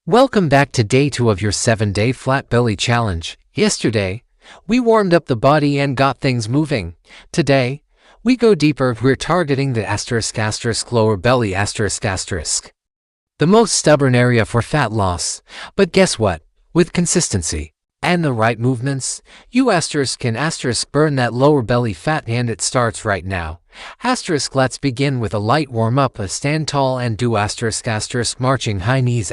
Welcome back to day 2 of your 7-day flat belly challenge. Yesterday, we warmed up the body and got things moving. Today, we go deeper. We're targeting the lower belly the most stubborn area for fat loss. But guess what? With consistency and the right movements, you can burn that lower belly fat, and it starts right now. Let's begin with a light warm-up. Stand tall and do marching high knees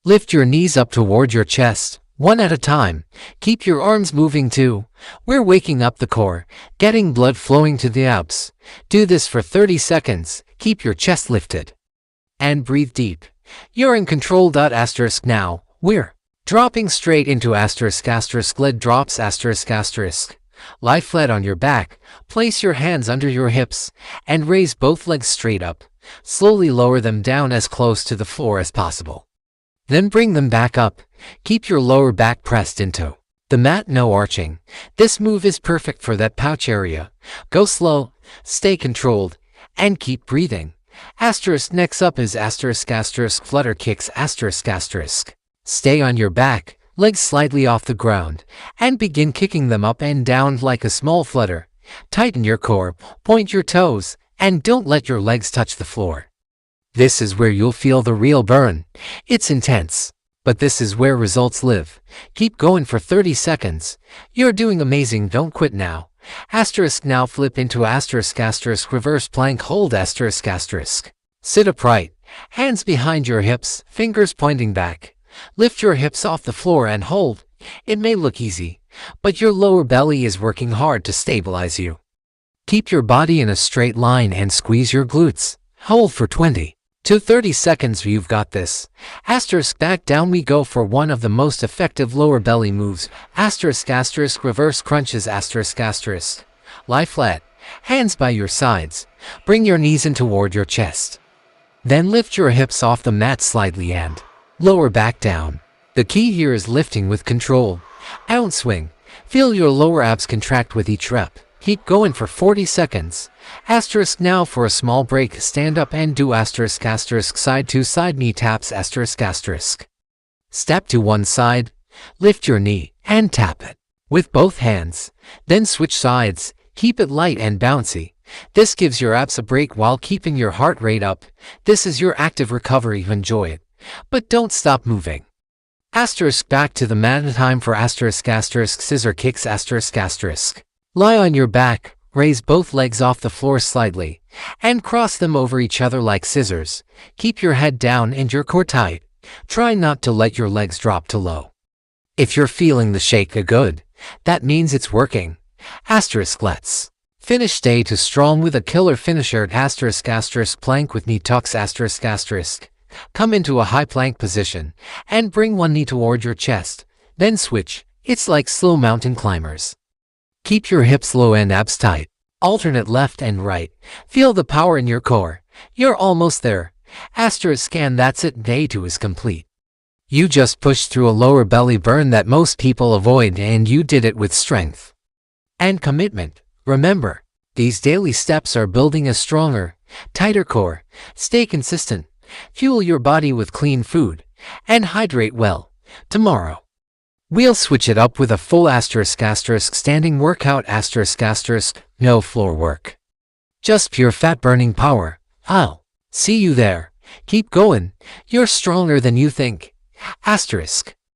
Lift your knees up toward your chest, one at a time. Keep your arms moving too. We're waking up the core, getting blood flowing to the abs. Do this for 30 seconds. Keep your chest lifted and breathe deep. You're in control. Now, we're dropping straight into leg drops Lie flat on your back, place your hands under your hips, and raise both legs straight up. Slowly lower them down as close to the floor as possible. Then bring them back up. Keep your lower back pressed into the mat, no arching. This move is perfect for that pouch area. Go slow, stay controlled, and keep breathing. Next up is flutter kicks Stay on your back, legs slightly off the ground, and begin kicking them up and down like a small flutter. Tighten your core, point your toes, and don't let your legs touch the floor. This is where you'll feel the real burn. It's intense, but this is where results live. Keep going for 30 seconds. You're doing amazing. Don't quit now. Now flip into reverse plank. Hold Sit upright, hands behind your hips, fingers pointing back. Lift your hips off the floor and hold. It may look easy, but your lower belly is working hard to stabilize you. Keep your body in a straight line and squeeze your glutes. Hold for 20 to 30 seconds. You've got this. Back down we go for one of the most effective lower belly moves. Reverse crunches Lie flat, hands by your sides. Bring your knees in toward your chest. Then lift your hips off the mat slightly and lower back down. The key here is lifting with control. Don't swing. Feel your lower abs contract with each rep. Keep going for 40 seconds. Now for a small break, stand up and do side to side knee taps Step to one side, lift your knee, and tap it with both hands. Then switch sides. Keep it light and bouncy. This gives your abs a break while keeping your heart rate up. This is your active recovery. Enjoy it, but don't stop moving. Back to the mat. Time for scissor kicks Lie on your back, raise both legs off the floor slightly, and cross them over each other like scissors. Keep your head down and your core tight. Try not to let your legs drop too low. If you're feeling the shake good, that means it's working. Let's finish day 2 strong with a killer finisher. Plank with knee tucks Come into a high plank position and bring one knee toward your chest. Then switch. It's like slow mountain climbers. Keep your hips low and abs tight. Alternate left and right. Feel the power in your core. You're almost there. That's it. Day 2 is complete. You just pushed through a lower belly burn that most people avoid, and you did it with strength and commitment. Remember, these daily steps are building a stronger, tighter core. Stay consistent. Fuel your body with clean food, and hydrate well. Tomorrow, we'll switch it up with a full standing workout no floor work. Just pure fat burning power. I'll see you there. Keep going. You're stronger than you think.